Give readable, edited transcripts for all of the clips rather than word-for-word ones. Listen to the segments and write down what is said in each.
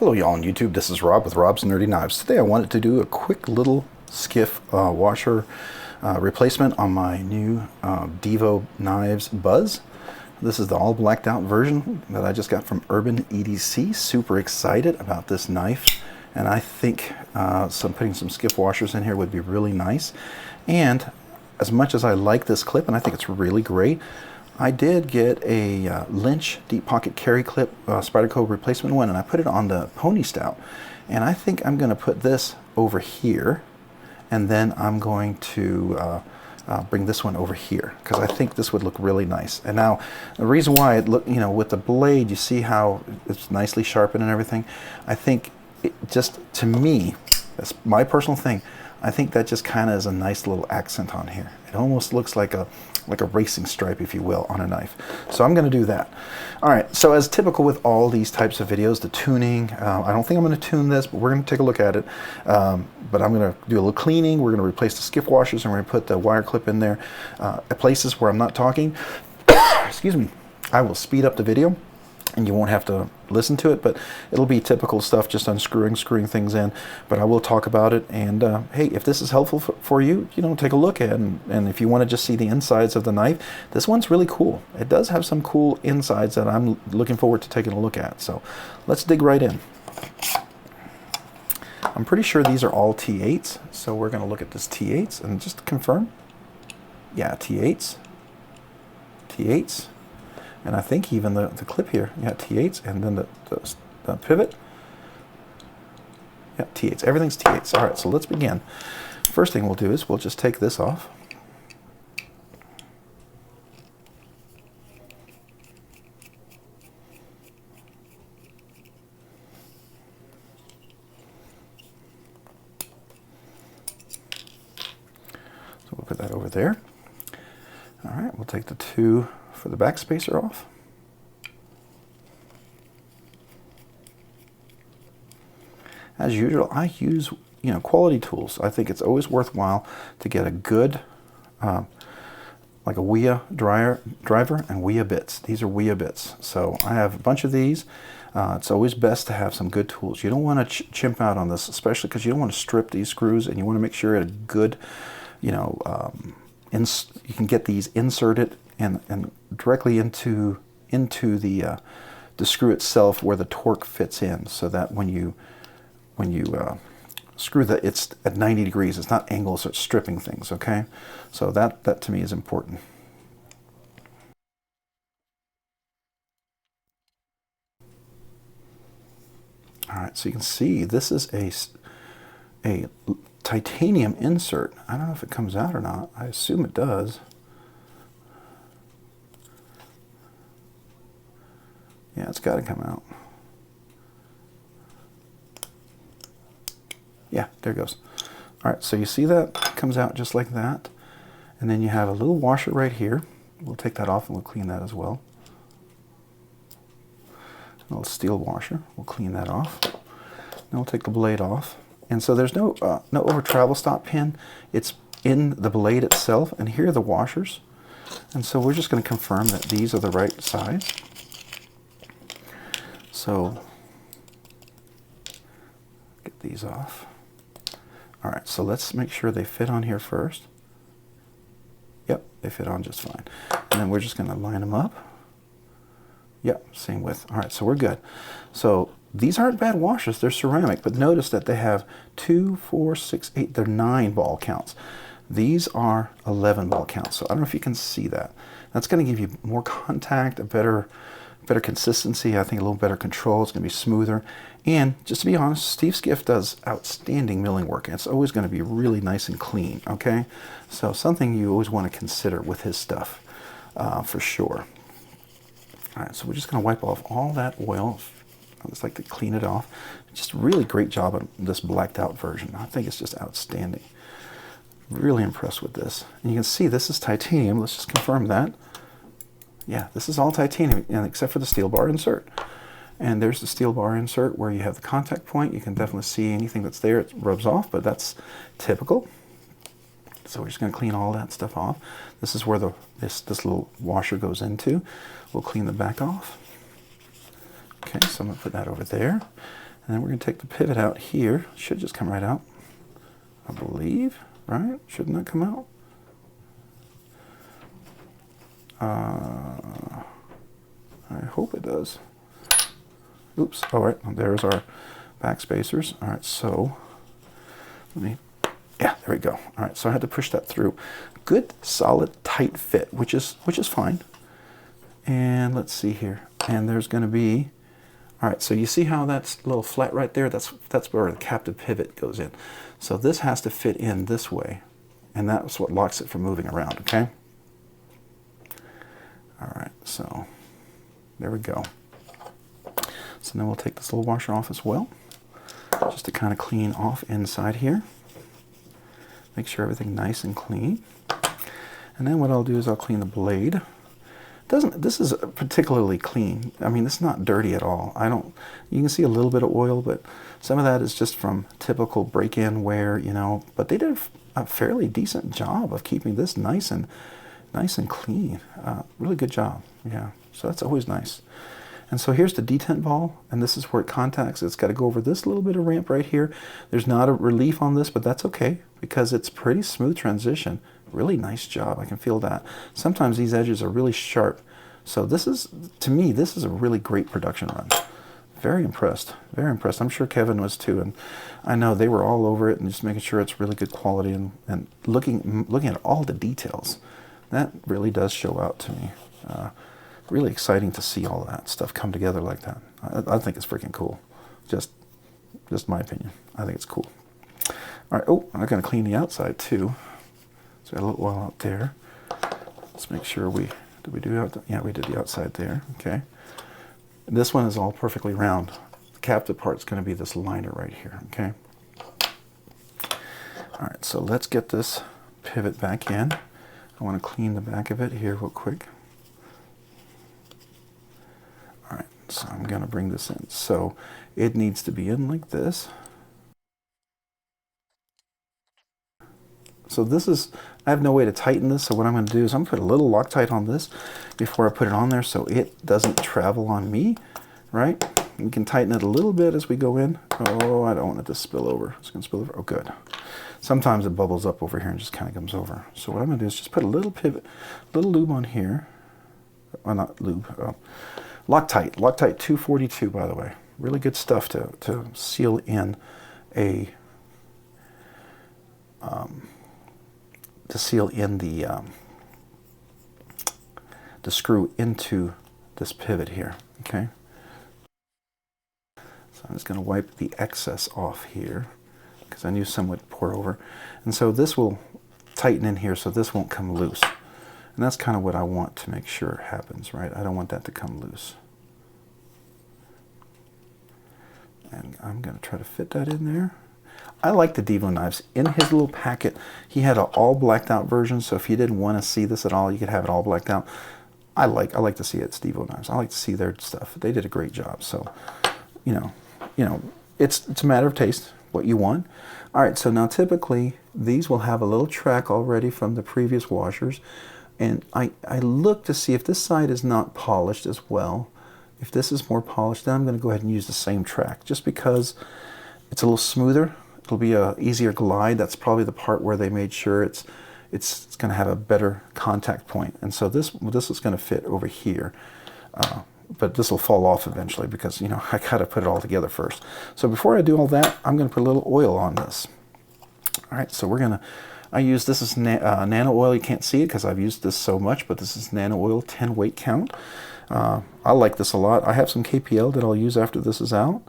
Hello y'all on YouTube, this is Rob with Rob's Nerdy Knives. Today I wanted to do a quick little Skiff washer replacement on my new Divo Knives Buzz. This is the all blacked out version that I just got from Urban EDC. Super excited about this knife, and I think putting some Skiff washers in here would be really nice. And as much as I like this clip, and I think it's really great, I did get a Lynch deep pocket carry clip Spyderco replacement one, and I put it on the Pony Stout. And I think I'm going to put this over here, and then I'm going to bring this one over here because I think this would look really nice. And now the reason why it look, with the blade, you see how it's nicely sharpened and everything. I think it just, to me, that's my personal thing, I think that just kind of is a nice little accent on here. It almost looks like a racing stripe, if you will, on a knife. So I'm going to do that. All right, so as typical with all these types of videos, the tuning, I don't think I'm going to tune this, but we're going to take a look at it. But I'm going to do a little cleaning. We're going to replace the Skiff washers, and we're going to put the wire clip in there. At places where I'm not talking, excuse me, I will speed up the video, and you won't have to listen to it, but it'll be typical stuff, just unscrewing, screwing things in. But I will talk about it, and hey, if this is helpful for you, take a look at it. And if you want to just see the insides of the knife, this one's really cool. It does have some cool insides that I'm looking forward to taking a look at. So let's dig right in. I'm pretty sure these are all T8s, so we're going to look at this T8s and just confirm. Yeah, T8s. T8s. And I think even the clip here, yeah, T8s, and then the pivot, yeah, T8s. Everything's T8s. All right, so let's begin. First thing we'll do is we'll just take this off. So we'll put that over there. All right, we'll take the two for the back spacer off. As usual, I use quality tools. I think it's always worthwhile to get a good like a Wea driver and Wea bits. These are Wea bits. So I have a bunch of these. It's always best to have some good tools. You don't want to chimp out on this, especially because you don't want to strip these screws, and you want to make sure at a good, you can get these inserted and directly into the screw itself where the torque fits in, so that when you screw that, it's at 90 degrees. It's not angled, so it's stripping things. Okay, so that to me is important. All right, so you can see this is a titanium insert. I don't know if it comes out or not. I assume it does. Yeah, it's got to come out. Yeah, there it goes. All right, so you see that? It comes out just like that. And then you have a little washer right here. We'll take that off and we'll clean that as well. A little steel washer. We'll clean that off. Then we'll take the blade off. And so there's no over travel stop pin. It's in the blade itself. And here are the washers. And so we're just going to confirm that these are the right size. So get these off. All right, so let's make sure they fit on here first. Yep, they fit on just fine. And then we're just going to line them up. Yep, same width. All right, so we're good. So these aren't bad washers. They're ceramic, but notice that they have 2, 4, 6, 8. They're 9 ball counts. These are 11 ball counts. So I don't know if you can see that. That's going to give you more contact, a better consistency, I think a little better control. It's going to be smoother. And just to be honest, Steve Skiff does outstanding milling work, and it's always going to be really nice and clean, okay? So something you always want to consider with his stuff, for sure. All right, so we're just going to wipe off all that oil. I just like to clean it off. Just really great job on this blacked out version. I think it's just outstanding. Really impressed with this. And you can see this is titanium. Let's just confirm that. Yeah, this is all titanium, except for the steel bar insert. And there's the steel bar insert where you have the contact point. You can definitely see anything that's there. It rubs off, but that's typical. So we're just going to clean all that stuff off. This is where this little washer goes into. We'll clean the back off. Okay, so I'm going to put that over there. And then we're going to take the pivot out here. Should just come right out, I believe, right? Shouldn't that come out? I hope it does. Oops, all right, there's our back spacers. All right, so let me, yeah, there we go. All right, so I had to push that through. Good, solid, tight fit, which is fine. And let's see here. And there's going to be, all right, so you see how that's a little flat right there? That's where the captive pivot goes in. So this has to fit in this way, and that's what locks it from moving around, okay? All right, so there we go. So then we'll take this little washer off as well, just to kind of clean off inside here. Make sure everything's nice and clean. And then what I'll do is I'll clean the blade. This is particularly clean. I mean, it's not dirty at all. You can see a little bit of oil, but some of that is just from typical break-in wear, you know, but they did a fairly decent job of keeping this nice and clean. Really good job, yeah. So that's always nice. And so here's the detent ball, and this is where it contacts. It's got to go over this little bit of ramp right here. There's not a relief on this, but that's okay because it's pretty smooth transition. Really nice job, I can feel that. Sometimes these edges are really sharp. So this is, to me, this is a really great production run. Very impressed, very impressed. I'm sure Kevin was too, and I know they were all over it and just making sure it's really good quality and looking at all the details. That really does show out to me. Really exciting to see all that stuff come together like that. I think it's freaking cool. Just my opinion. I think it's cool. All right, oh, I'm gonna clean the outside too. So got a little oil out there. Let's make sure did we do out? Yeah, we did the outside there, okay. And this one is all perfectly round. The captive part's gonna be this liner right here, okay. All right, so let's get this pivot back in. I wanna clean the back of it here real quick. All right, so I'm gonna bring this in. So it needs to be in like this. So this is, I have no way to tighten this, so what I'm going to do is I'm going to put a little Loctite on this before I put it on there so it doesn't travel on me, right? You can tighten it a little bit as we go in. Oh, I don't want it to spill over. It's going to spill over. Oh, good. Sometimes it bubbles up over here and just kind of comes over. So what I'm going to do is just put a little pivot, little lube on here. Well, not lube. Loctite. Loctite 242, by the way. Really good stuff to seal in a... to seal in the screw into this pivot here, okay? So I'm just going to wipe the excess off here because I knew some would pour over. And so this will tighten in here so this won't come loose. And that's kind of what I want to make sure happens, right? I don't want that to come loose. And I'm going to try to fit that in there. I like the Divo knives. In his little packet, he had an all blacked out version, so if you didn't want to see this at all, you could have it all blacked out. I like to see it's Divo knives. I like to see their stuff. They did a great job. So, you know, it's a matter of taste, what you want. All right, so now typically these will have a little track already from the previous washers, and I look to see if this side is not polished as well. If this is more polished, then I'm going to go ahead and use the same track, just because it's a little smoother. It'll be a easier glide. That's probably the part where they made sure it's going to have a better contact point. And so this is going to fit over here, but this will fall off eventually because, you know, I got to put it all together first. So before I do all that, I'm going to put a little oil on this. All right, so this is nano oil. You can't see it because I've used this so much, but this is nano oil, 10 weight count. I like this a lot. I have some KPL that I'll use after this is out.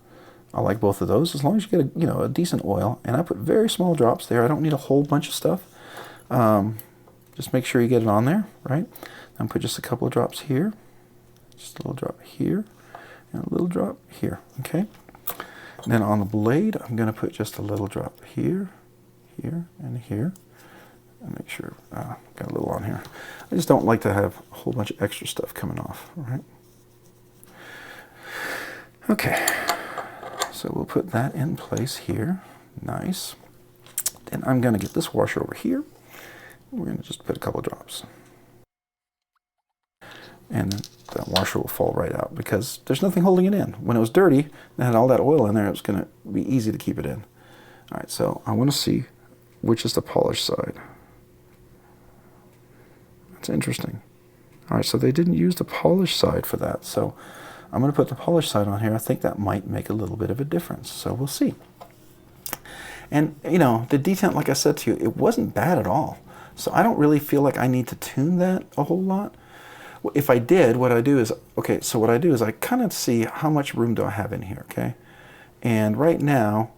I like both of those as long as you get a decent oil. And I put very small drops there. I don't need a whole bunch of stuff. Just make sure you get it on there, right? And put just a couple of drops here, just a little drop here, and a little drop here, okay? And then on the blade, I'm going to put just a little drop here, here, and here. And make sure, got a little on here. I just don't like to have a whole bunch of extra stuff coming off, all right? Okay. So we'll put that in place here. Nice. Then I'm going to get this washer over here. We're going to just put a couple drops. And then that washer will fall right out because there's nothing holding it in. When it was dirty and had all that oil in there, it was going to be easy to keep it in. All right, so I want to see which is the polished side. That's interesting. All right, so they didn't use the polished side for that. So I'm going to put the polished side on here. I think that might make a little bit of a difference. So we'll see. And, you know, the detent, like I said to you, it wasn't bad at all. So I don't really feel like I need to tune that a whole lot. If I did, what I do is, okay, so what I do is I kind of see how much room do I have in here, okay? And right now,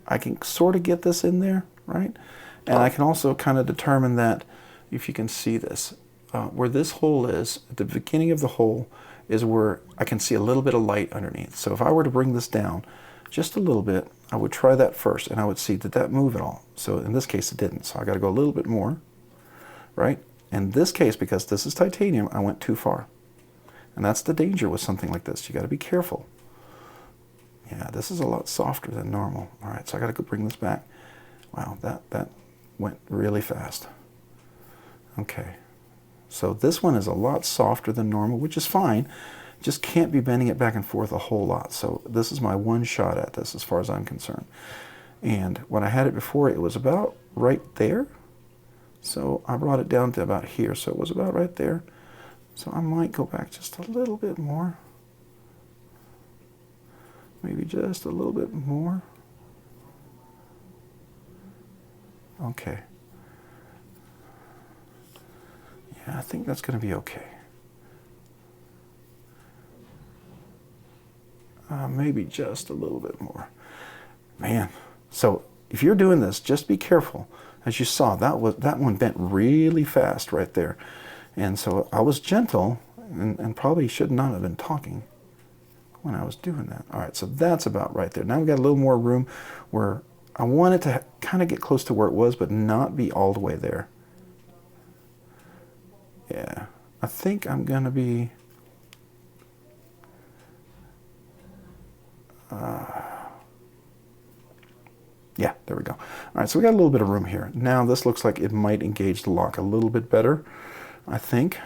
I can sort of get this in there, right? And I can also kind of determine that, if you can see this, where this hole is, at the beginning of the hole, is where I can see a little bit of light underneath. So if I were to bring this down just a little bit, I would try that first, and I would see, did that move at all? So in this case, it didn't. So I got to go a little bit more, right? In this case, because this is titanium, I went too far. And that's the danger with something like this. You got to be careful. Yeah, this is a lot softer than normal. All right, so I got to go bring this back. Wow, that went really fast. Okay, so this one is a lot softer than normal, which is fine. Just can't be bending it back and forth a whole lot. So this is my one shot at this as far as I'm concerned. And when I had it before, it was about right there. So I brought it down to about here. So it was about right there. So I might go back just a little bit more. Maybe just a little bit more. Okay. Yeah, I think that's going to be okay. Maybe just a little bit more. Man, so if you're doing this, just be careful. As you saw, that one bent really fast right there. And so I was gentle and probably should not have been talking when I was doing that. All right, so that's about right there. Now we've got a little more room where I want it to kind of get close to where it was, but not be all the way there. Yeah, I think I'm going to be... yeah, there we go. All right, so we got a little bit of room here. Now this looks like it might engage the lock a little bit better, I think.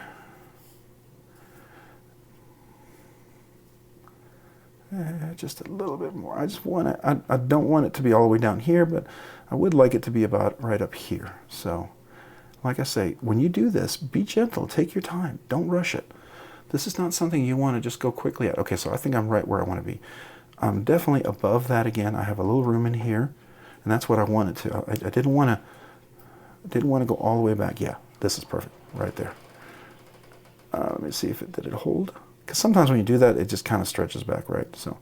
Just a little bit more. I just want it, I don't want it to be all the way down here, but I would like it to be about right up here. So, like I say, when you do this, be gentle. Take your time. Don't rush it. This is not something you want to just go quickly at. Okay, so I think I'm right where I want to be. I'm definitely above that again. I have a little room in here, and that's what I wanted to. I didn't want to go all the way back. Yeah, this is perfect right there. Let me see if did it hold. Because sometimes when you do that, it just kind of stretches back, right? So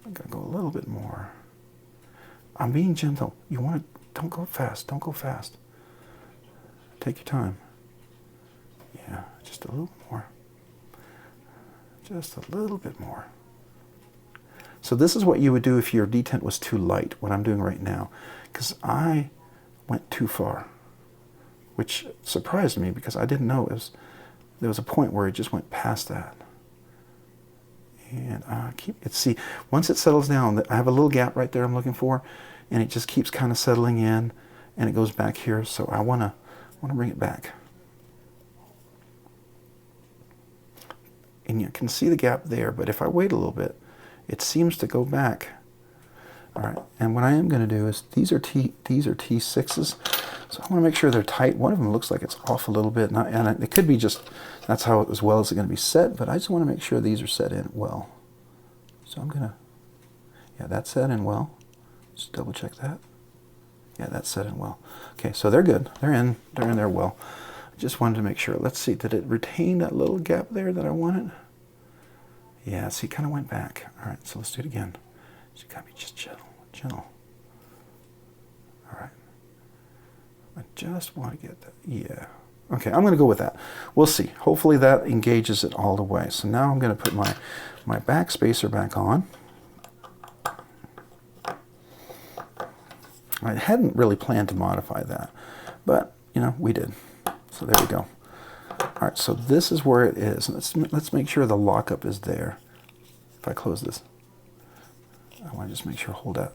I'm going to go a little bit more. I'm being gentle. You want to, don't go fast. Don't go fast. Take your time. Yeah, just a little more. Just a little bit more. So this is what you would do if your detent was too light, what I'm doing right now. Because I went too far, which surprised me because I didn't know there was a point where it just went past that. And see, once it settles down, I have a little gap right there I'm looking for, and it just keeps kind of settling in, and it goes back here. So I want to bring it back. And you can see the gap there, but if I wait a little bit, it seems to go back. All right, and what I am going to do is these are T6s, so I want to make sure they're tight. One of them looks like it's off a little bit, and it could be just that's how as well as it's going to be set, but I just want to make sure these are set in well. So I'm going to, yeah, that's set in well. Just double check that. Yeah, that's set in well. Okay, so they're good. They're in there well. I just wanted to make sure. Let's see, did it retain that little gap there that I wanted? Yeah, see, it kind of went back. All right, so let's do it again. You got to be just gentle. All right. I just want to get that. Yeah. Okay, I'm going to go with that. We'll see. Hopefully that engages it all the way. So now I'm going to put my back spacer back on. I hadn't really planned to modify that, but, you know, we did. So there we go. All right, so this is where it is. Let's make sure the lockup is there. If I close this, I want to just make sure, hold that.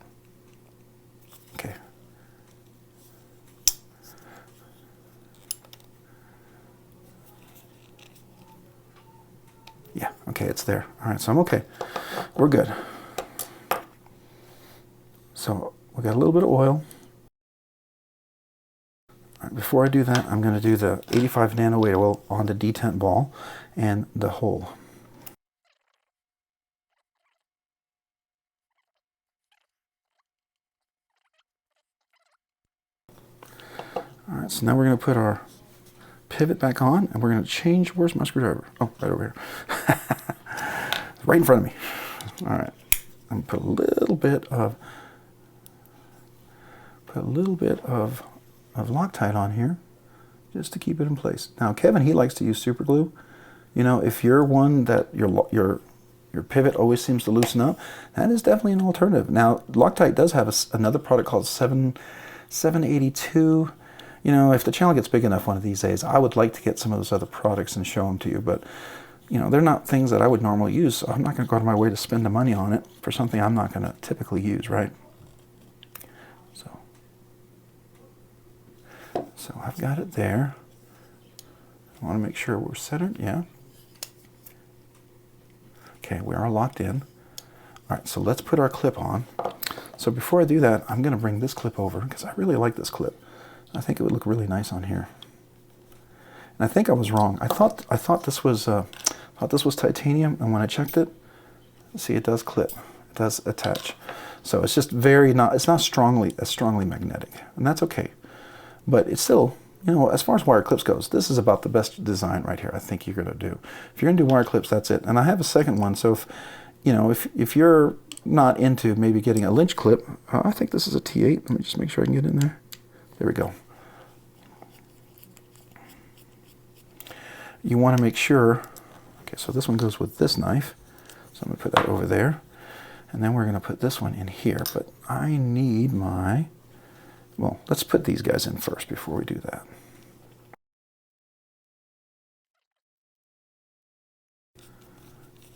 Okay. it's there. All right, so I'm okay. We're good. So we got a little bit of oil. All right, before I do that, I'm going to do the 85 nanoweight oil on the detent ball and the hole. All right, so now we're going to put our pivot back on, and we're going to change. Where's my screwdriver? Oh, right over here. Right in front of me. All right, I'm going to put a little bit of Loctite on here, just to keep it in place. Now, Kevin, he likes to use super glue. You know, if you're one that your pivot always seems to loosen up, that is definitely an alternative. Now, Loctite does have another product called 782. You know, if the channel gets big enough one of these days, I would like to get some of those other products and show them to you. But, you know, they're not things that I would normally use, so I'm not going to go out of my way to spend the money on it for something I'm not going to typically use, right? So I've got it there. I want to make sure we're centered, yeah. Okay, we are locked in. All right, so let's put our clip on. So before I do that, I'm going to bring this clip over because I really like this clip. I think it would look really nice on here. And I think I was wrong. I thought this was titanium, and when I checked it, see, it does clip. It does attach. So it's just it's not strongly magnetic, and that's okay. But it's still, you know, as far as wire clips goes, this is about the best design right here I think you're going to do. If you're going to do wire clips, that's it. And I have a second one, so if, you know, if you're not into maybe getting a Lynch clip, I think this is a T8. Let me just make sure I can get in there. There we go. You want to make sure, okay, so this one goes with this knife. So I'm going to put that over there. And then we're going to put this one in here. But I need my... Well, let's put these guys in first before we do that.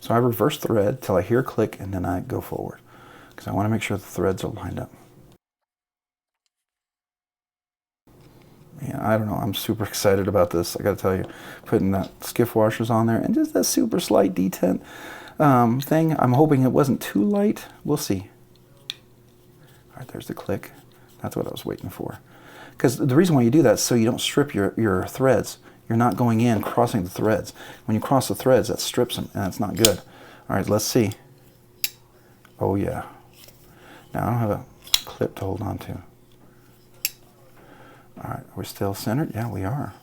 So I reverse thread till I hear a click, and then I go forward because I want to make sure the threads are lined up. Man, I don't know, I'm super excited about this. I got to tell you, putting that skiff washers on there and just that super slight detent thing. I'm hoping it wasn't too light. We'll see. All right, there's the click. That's what I was waiting for. Because the reason why you do that is so you don't strip your threads. You're not going in, crossing the threads. When you cross the threads, that strips them, and that's not good. All right, let's see. Oh, yeah. Now, I don't have a clip to hold on to. All right, we're still centered? Yeah, we are.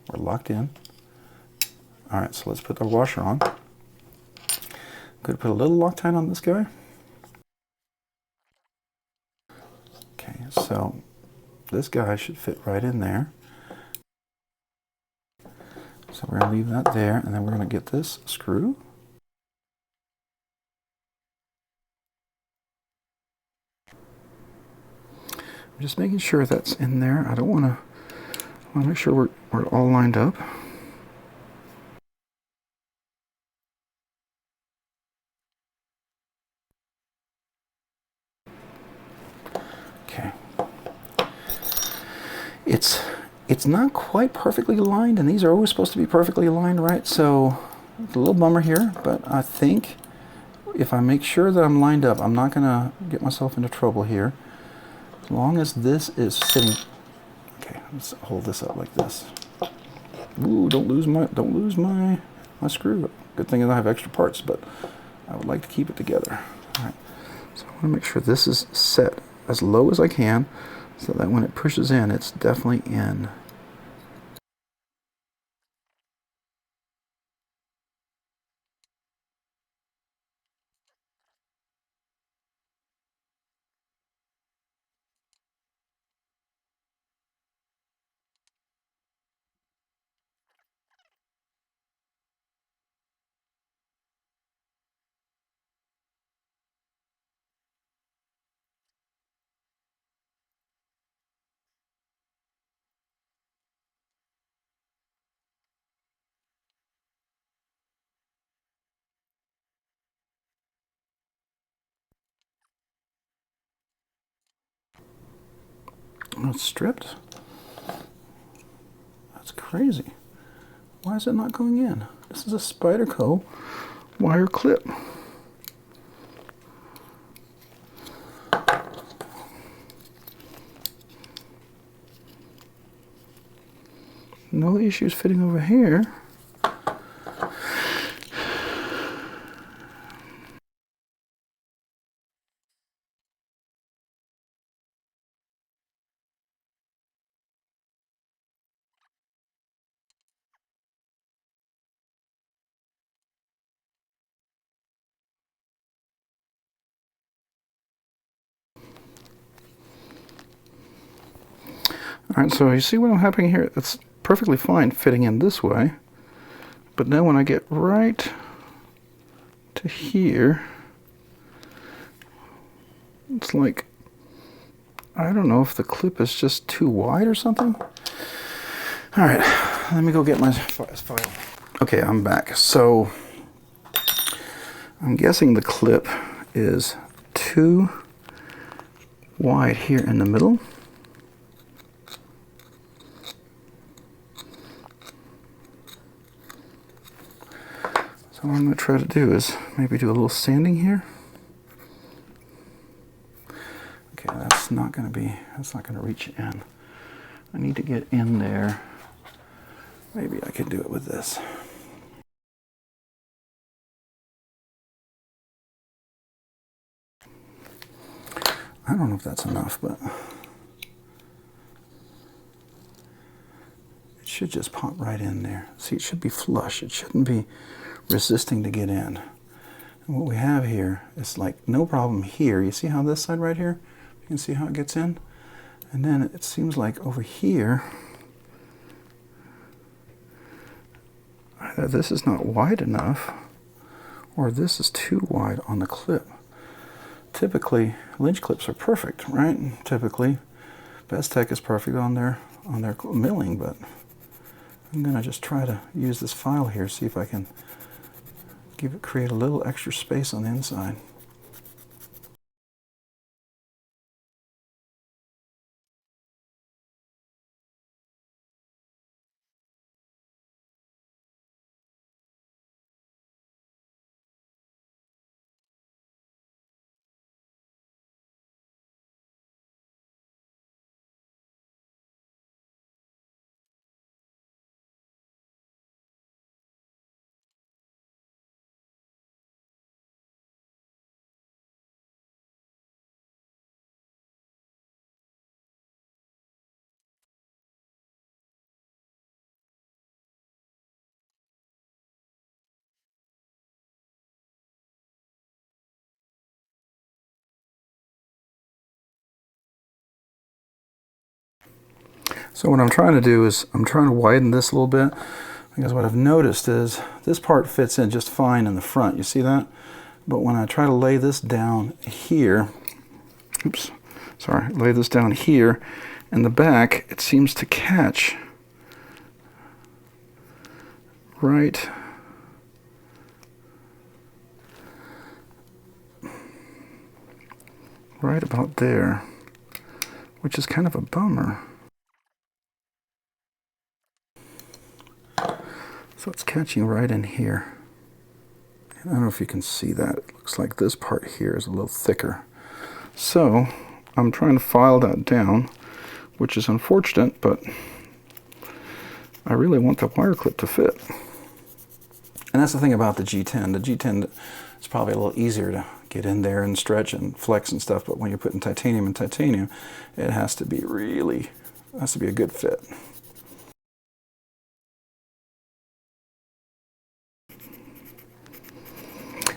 We're locked in. All right, so let's put the washer on. I'm going to put a little Loctite on this guy. Okay, so this guy should fit right in there. So we're going to leave that there, and then we're going to get this screw. I'm just making sure that's in there. I want to make sure we're all lined up. Okay. It's not quite perfectly aligned, and these are always supposed to be perfectly aligned, right? So it's a little bummer here, but I think if I make sure that I'm lined up, I'm not going to get myself into trouble here. As long as this is sitting... Okay, let's hold this up like this. Ooh, don't lose my screw. Good thing I have extra parts, but I would like to keep it together. All right, so I want to make sure this is set as low as I can, so that when it pushes in, it's definitely in. Oh, it's stripped? That's crazy. Why is it not going in? This is a Spyderco wire clip. No issues fitting over here. All right, so you see what's happening here? It's perfectly fine fitting in this way, but then when I get right to here, it's like, I don't know if the clip is just too wide or something. All right, let me go get my file. Okay, I'm back. So I'm guessing the clip is too wide here in the middle. So what I'm going to try to do is maybe do a little sanding here. Okay, that's not going to reach in. I need to get in there. Maybe I could do it with this. I don't know if that's enough, but it should just pop right in there. See, it should be flush. It shouldn't be resisting to get in. And what we have here is like no problem here. You see how this side right here, you can see how it gets in? And then it seems like over here, either this is not wide enough or this is too wide on the clip. Typically, Lynch clips are perfect, right? Typically, Bestech is perfect on their milling, but I'm gonna just try to use this file here, see if I can create a little extra space on the inside. So what I'm trying to do is I'm trying to widen this a little bit, because what I've noticed is this part fits in just fine in the front. You see that? But when I try to lay this down here, oops, sorry, lay this down here in the back, it seems to catch right about there, which is kind of a bummer. So it's catching right in here. And I don't know if you can see that. It looks like this part here is a little thicker. So I'm trying to file that down, which is unfortunate, but I really want the wire clip to fit. And that's the thing about the G10. The G10 is probably a little easier to get in there and stretch and flex and stuff, but when you're putting titanium in titanium, it has to be a good fit.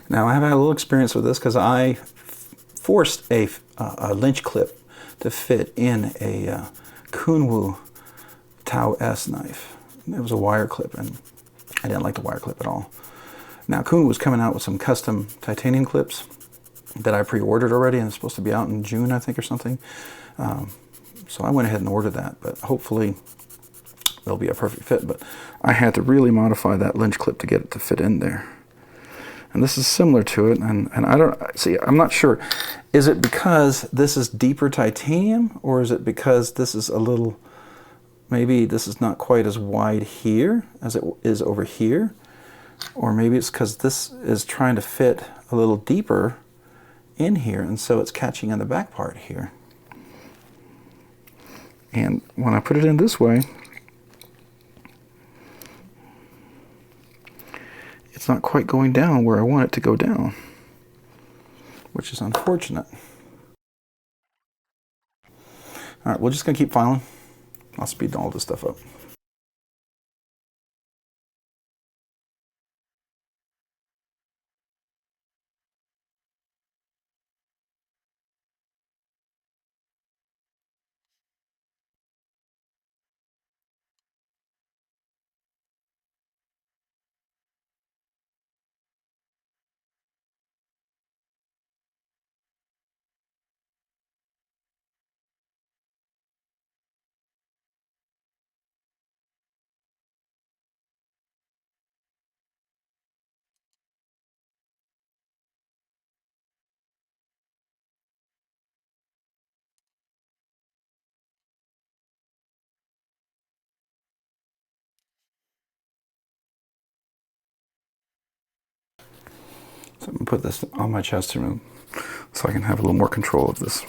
Now I have had a little experience with this because I forced a Lynch clip to fit in a Kunwu Tau S knife. It was a wire clip, and I didn't like the wire clip at all. Now Kunwu was coming out with some custom titanium clips that I pre-ordered already, and it's supposed to be out in June, I think, or something. So I went ahead and ordered that, but hopefully it'll be a perfect fit. But I had to really modify that Lynch clip to get it to fit in there. And this is similar to it, and I don't see. I'm not sure. Is it because this is deeper titanium, or is it because this is a little maybe this is not quite as wide here as it is over here, or maybe it's because this is trying to fit a little deeper in here, and so it's catching in the back part here. And when I put it in this way, it's not quite going down where I want it to go down, which is unfortunate. All right, we're just gonna keep filing. I'll speed all this stuff up. So I'm gonna put this on my chest here so I can have a little more control of this.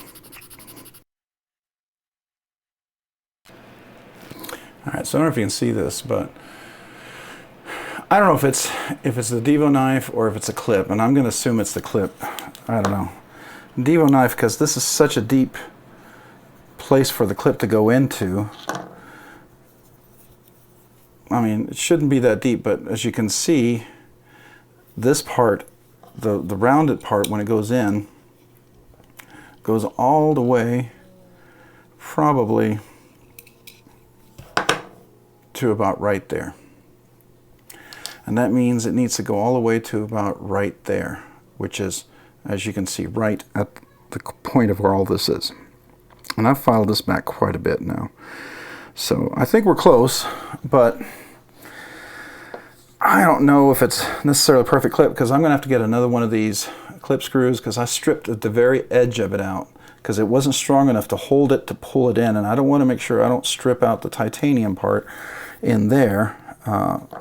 All right, so I don't know if you can see this, but I don't know if it's the Divo knife or if it's a clip, and I'm gonna assume it's the clip. I don't know. Divo knife, because this is such a deep place for the clip to go into. I mean, it shouldn't be that deep, but as you can see, this part, the rounded part, when it goes in, goes all the way probably to about right there. And that means it needs to go all the way to about right there, which is, as you can see, right at the point of where all this is. And I've filed this back quite a bit now. So I think we're close, but I don't know if it's necessarily a perfect clip, because I'm going to have to get another one of these clip screws, because I stripped at the very edge of it out because it wasn't strong enough to hold it to pull it in, and I don't want to make sure I don't strip out the titanium part in there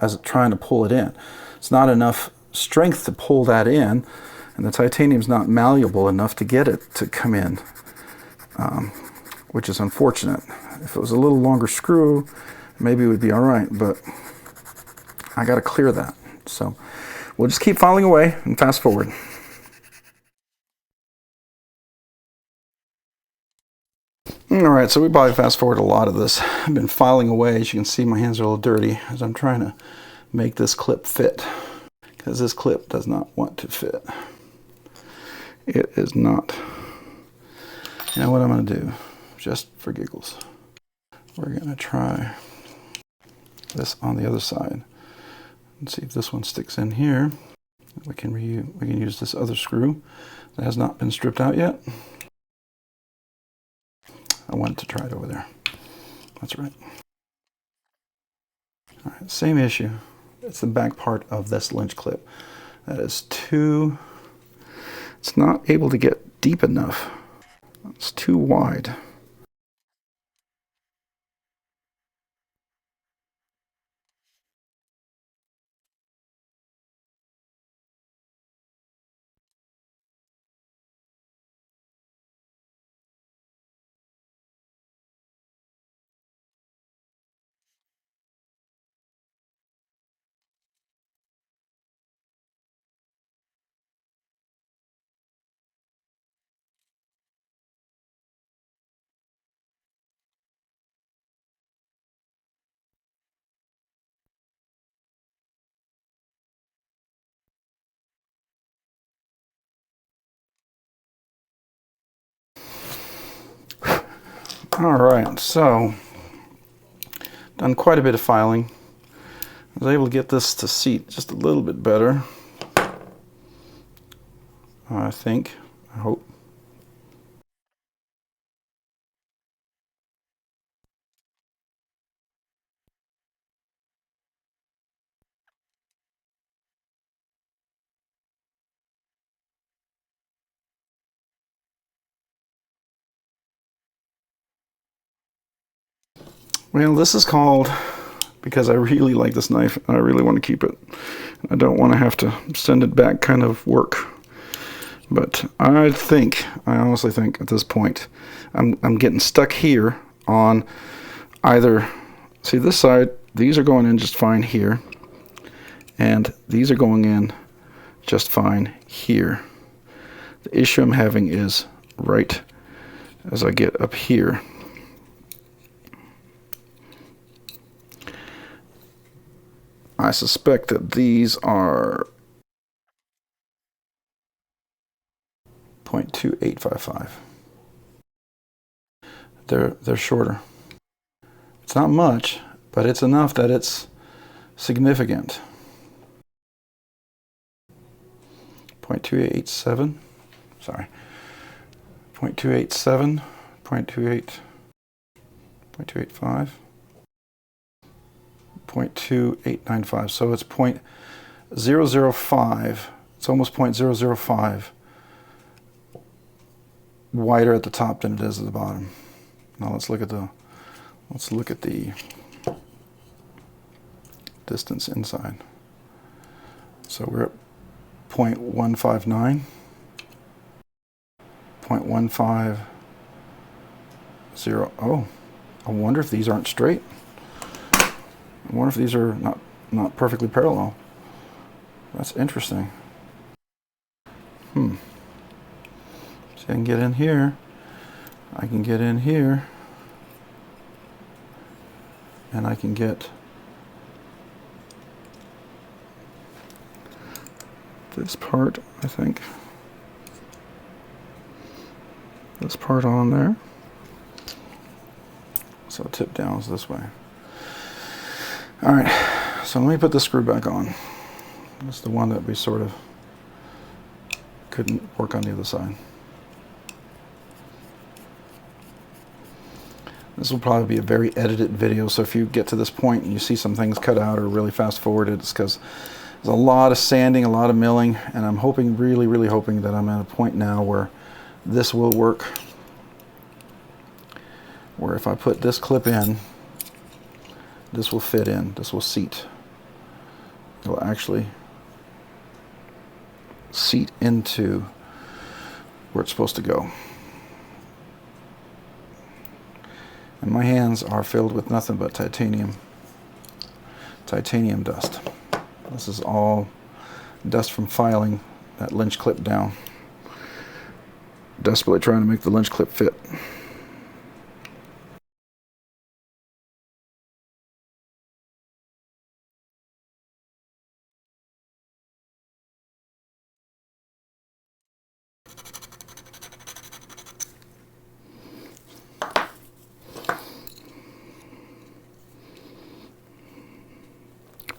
as trying to pull it in. It's not enough strength to pull that in, and the titanium's not malleable enough to get it to come in, which is unfortunate. If it was a little longer screw, maybe it would be all right, but I got to clear that. So we'll just keep filing away and fast forward. All right, so we probably fast forward a lot of this. I've been filing away. As you can see, my hands are a little dirty as I'm trying to make this clip fit, because this clip does not want to fit. It is not. You know what I'm going to do, just for giggles? We're going to try this on the other side and see if this one sticks in here. We can use this other screw that has not been stripped out yet. I wanted to try it over there. That's right. All right, same issue. It's the back part of this lynch clip that is too, it's not able to get deep enough. It's too wide. All right, so done quite a bit of filing. I was able to get this to seat just a little bit better, I think, I hope. Well, this is called, because I really like this knife and I really want to keep it. I don't want to have to send it back kind of work. But I honestly think at this point, I'm getting stuck here on either, see this side, these are going in just fine here, and these are going in just fine here. The issue I'm having is right as I get up here. I suspect that these are 0.2855. They're shorter. It's not much, but it's enough that it's significant. 0.287, sorry. 0.287, 0.25, 0.2895. So it's 0.005. It's almost 0.005 wider at the top than it is at the bottom. Now let's look at the distance inside. So we're at 0.159, 0.150. Oh, I wonder if these aren't straight. I wonder if these are not perfectly parallel. That's interesting. See, I can get in here. I can get in here. And I can get this part, I think. This part on there. So tip down is this way. All right, so let me put the screw back on. That's the one that we sort of couldn't work on the other side. This will probably be a very edited video, so if you get to this point and you see some things cut out or really fast forwarded, it's because there's a lot of sanding, a lot of milling, and I'm hoping, really hoping that I'm at a point now where this will work. Where if I put this clip in, this will fit in, this will seat. It will actually seat into where it's supposed to go. And my hands are filled with nothing but titanium dust. This is all dust from filing that Lynch clip down. Desperately trying to make the Lynch clip fit.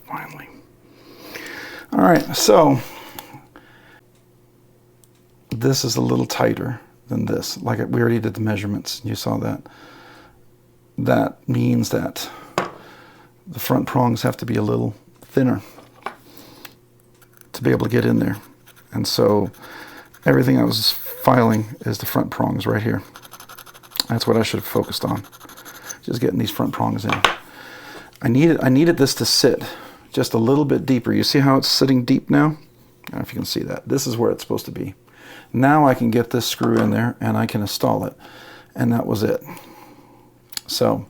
Finally. All right, so this is a little tighter than this. Like we already did the measurements. You saw that. That means that the front prongs have to be a little thinner to be able to get in there. And so everything I was filing is the front prongs right here. That's what I should have focused on. Just getting these front prongs in. I needed this to sit just a little bit deeper. You see how it's sitting deep now? I don't know if you can see that. This is where it's supposed to be. Now I can get this screw in there and I can install it. And that was it. So,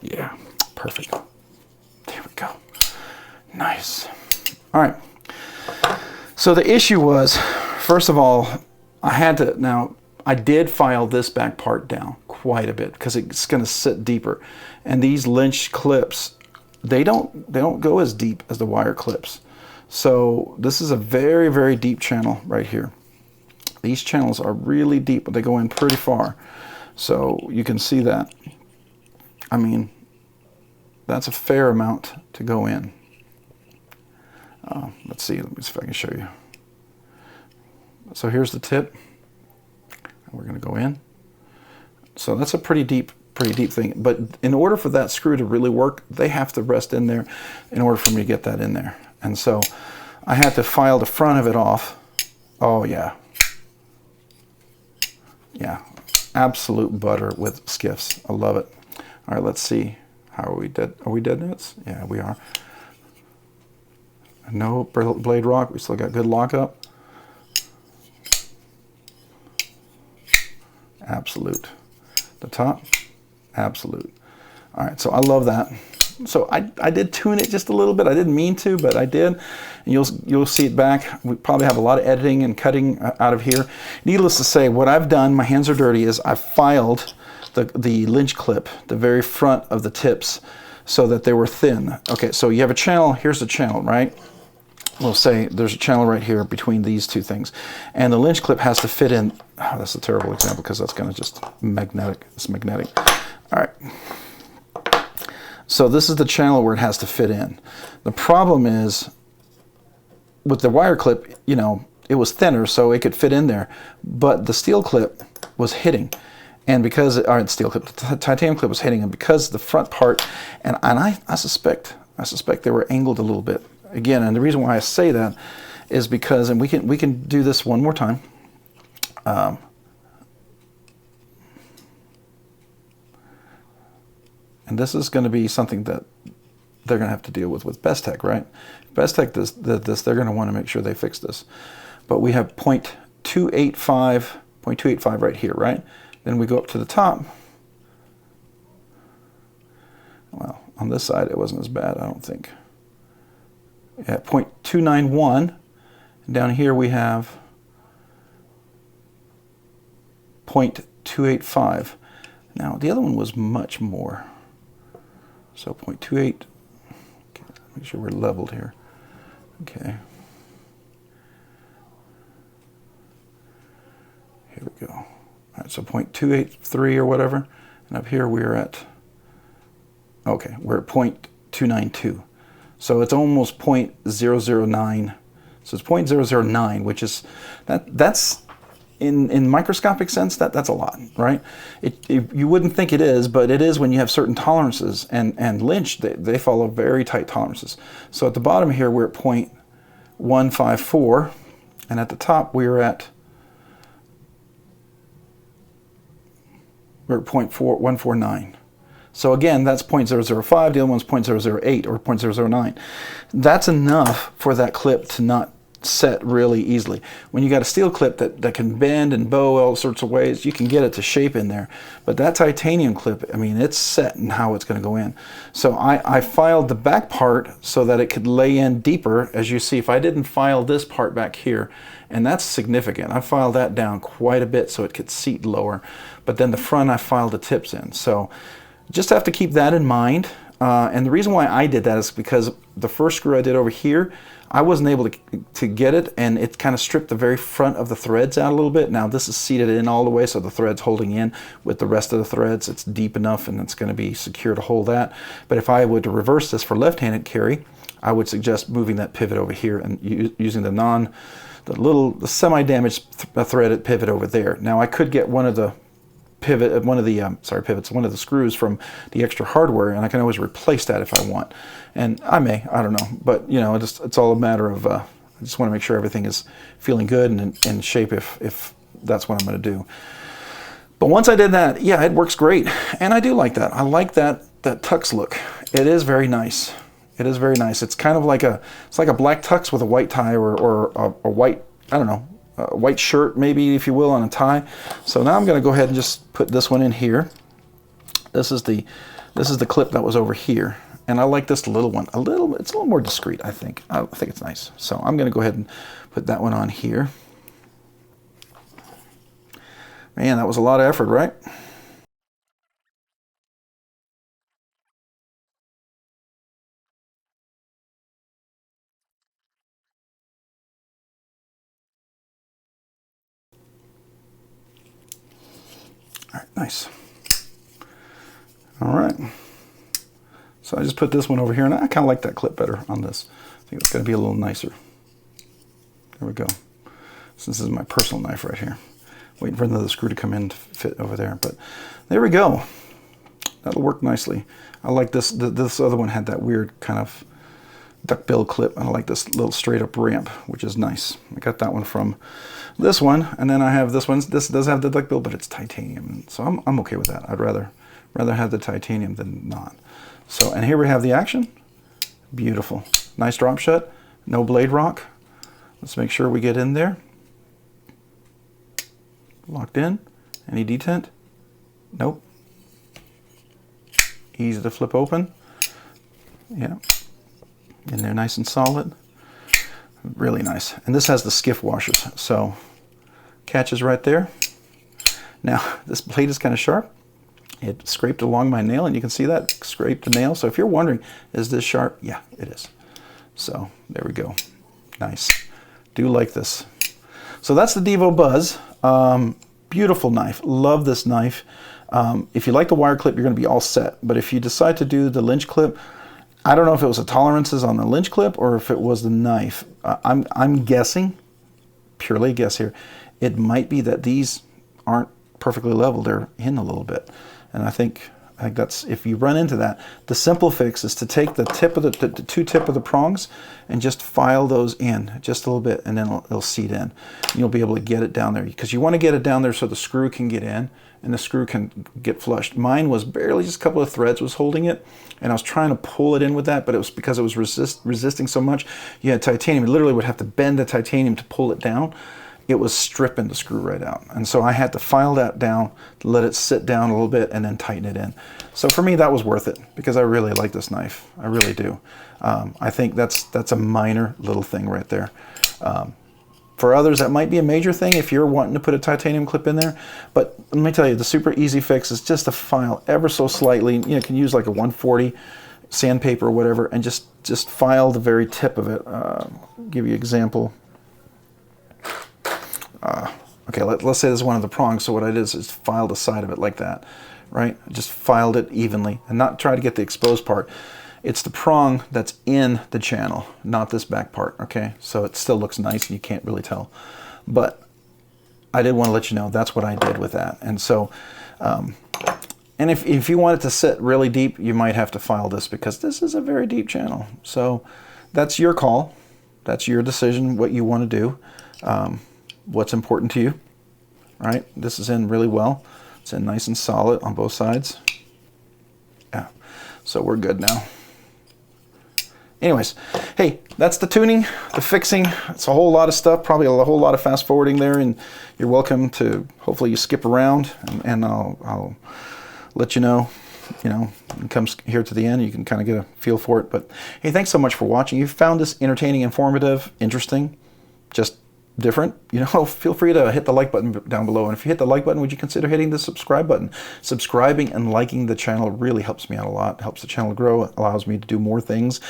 yeah, perfect. There we go. Nice. All right. So the issue was, first of all, I did file this back part down quite a bit because it's going to sit deeper. And these Lynch clips, they don't go as deep as the wire clips. So this is a very deep channel right here. These channels are really deep, but they go in pretty far. So you can see that. I mean, that's a fair amount to go in. Let's see if I can show you. So here's the tip. We're going to go in. So that's a pretty deep thing. But in order for that screw to really work, they have to rest in there in order for me to get that in there. And so I had to file the front of it off. Oh yeah. Yeah. absolute butter with Skiffs. I love it. All right, let's see. How are we dead? Are we dead nuts? Yeah, we are. No blade rock. We still got good lockup. Absolute. The top, absolute. All right, so I love that. So I did tune it just a little bit. I didn't mean to, but I did. And you'll see it back. We probably have a lot of editing and cutting out of here. Needless to say, what I've done, my hands are dirty, is I've filed the lynch clip, the very front of the tips, so that they were thin. Okay, so you have a channel. Here's the channel, right? We'll say there's a channel right here between these two things. And the lynch clip has to fit in. Oh, that's a terrible example because that's going to just magnetic. It's magnetic. All right. So this is the channel where it has to fit in. The problem is with the wire clip, you know, it was thinner so it could fit in there. But the steel clip was hitting. And because, or steel clip, the titanium clip was hitting, and because the front part, and I suspect they were angled a little bit. Again, and the reason why I say that is because, and we can do this one more time. And this is going to be something that they're going to have to deal with Bestech, right? If Bestech does this, they're going to want to make sure they fix this. But we have 0.285 right here, right? Then we go up to the top. Well, on this side, it wasn't as bad, I don't think. Yeah, 0.291. And down here we have 0.285. Now, the other one was much more. So 0.28. Okay, make sure we're leveled here. Okay. Here we go. All right, so 0.283 or whatever. And up here we're at, okay, we're at 0.292. So it's almost 0.009. So it's 0.009, which is, that's in microscopic sense, that's a lot, right? You wouldn't think it is, but it is when you have certain tolerances. And Lynch, they follow very tight tolerances. So at the bottom here, we're at 0.154. And at the top, we're at 0.149. So again, that's 0.005, the other one's 0.008 or 0.009. That's enough for that clip to not set really easily. When you got a steel clip that can bend and bow all sorts of ways, you can get it to shape in there. But that titanium clip, I mean, it's set in how it's going to go in. So I filed the back part so that it could lay in deeper. As you see, if I didn't file this part back here, and that's significant. I filed that down quite a bit so it could seat lower. But then the front, I filed the tips in. So just have to keep that in mind. And the reason why I did that is because the first screw I did over here, I wasn't able to get it, and it kind of stripped the very front of the threads out a little bit. Now this is seated in all the way, so the thread's holding in with the rest of the threads. It's deep enough and it's going to be secure to hold that. But if I were to reverse this for left-handed carry, I would suggest moving that pivot over here and using the semi-damaged threaded pivot over there. Now I could get one of the screws from the extra hardware, and I can always replace that if I want. And I don't know, but you know, it's all a matter of I just want to make sure everything is feeling good and in shape if that's what I'm going to do. But once I did that, yeah, it works great, and I do like that. I like that tux look. It is very nice. It is very nice. It's kind of like a black tux with a white tie or a white, I don't know, a white shirt maybe, if you will, on a tie. So now I'm going to go ahead and just put this one in here. This is the clip that was over here, and I like this little one it's a little more discreet. I think it's nice. So I'm going to go ahead and put that one on here. Man, that was a lot of effort, right? All right, nice. All right. So I just put this one over here, and I kind of like that clip better on this. I think it's going to be a little nicer. There we go. So this is my personal knife right here. Waiting for another screw to come in to fit over there, but there we go. That'll work nicely. I like this. This other one had that weird kind of duckbill clip, and I like this little straight up ramp, which is nice. I got that one from this one, and then I have this one. This does have the duckbill, but it's titanium, so I'm okay with that. I'd rather have the titanium than not. So, and here we have the action. Beautiful, nice drop shut, no blade rock. Let's make sure we get in there. Locked in. Any detent? Nope. Easy to flip open. Yeah. In there nice and solid. Really nice. And this has the Skiff washers, so catches right there. Now this blade is kind of sharp. It scraped along my nail, and you can see that scraped the nail. So if you're wondering, is this sharp? Yeah, it is. So there we go. Nice. Do like this. So that's the Divo Buzz. Beautiful knife. Love this knife. If you like the wire clip, you're going to be all set. But if you decide to do the Lynch clip, I don't know if it was the tolerances on the Lynch clip or if it was the knife. I'm guessing, purely a guess here, it might be that these aren't perfectly level. They're in a little bit. And I think that's, if you run into that, the simple fix is to take the tip of the two tip of the prongs and just file those in just a little bit, and then it'll seat in. And you'll be able to get it down there, because you want to get it down there so the screw can get in and the screw can get flushed. Mine was barely just a couple of threads was holding it, and I was trying to pull it in with that, but it was because it was resisting so much. You had titanium. You literally would have to bend the titanium to pull it down. It was stripping the screw right out. And so I had to file that down, let it sit down a little bit, and then tighten it in. So for me, that was worth it, because I really like this knife. I really do. I think that's a minor little thing right there. For others, that might be a major thing if you're wanting to put a titanium clip in there. But let me tell you, the super easy fix is just to file ever so slightly. You can use like a 140 sandpaper or whatever, and just file the very tip of it. I'll give you an example. Okay, let's say this is one of the prongs. So what I did is file the side of it like that, right? Just filed it evenly and not try to get the exposed part. It's the prong that's in the channel, not this back part, okay? So it still looks nice and you can't really tell. But I did want to let you know that's what I did with that. And so, and if you want it to sit really deep, you might have to file this, because this is a very deep channel. So that's your call. That's your decision, what you want to do. What's important to you, right? This is in really well. It's in nice and solid on both sides. Yeah, so we're good now. Anyways, hey, that's the tuning, the fixing. It's a whole lot of stuff, probably a whole lot of fast forwarding there, and you're welcome to, hopefully you skip around, and I'll let you know, it comes here to the end, you can kind of get a feel for it. But hey, thanks so much for watching. If you found this entertaining, informative, interesting, just different, feel free to hit the like button down below. And if you hit the like button, would you consider hitting the subscribe button? Subscribing and liking the channel really helps me out a lot, helps the channel grow, allows me to do more things,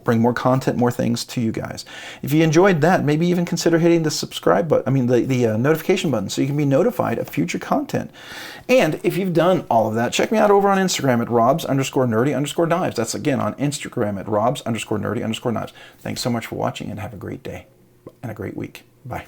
bring more content, more things to you guys. If you enjoyed that, maybe even consider hitting the subscribe button, the notification button, so you can be notified of future content. And if you've done all of that, check me out over on Instagram at robs_nerdy_knives. That's again on Instagram at robs_nerdy_knives. Thanks so much for watching, and have a great day and a great week. Bye.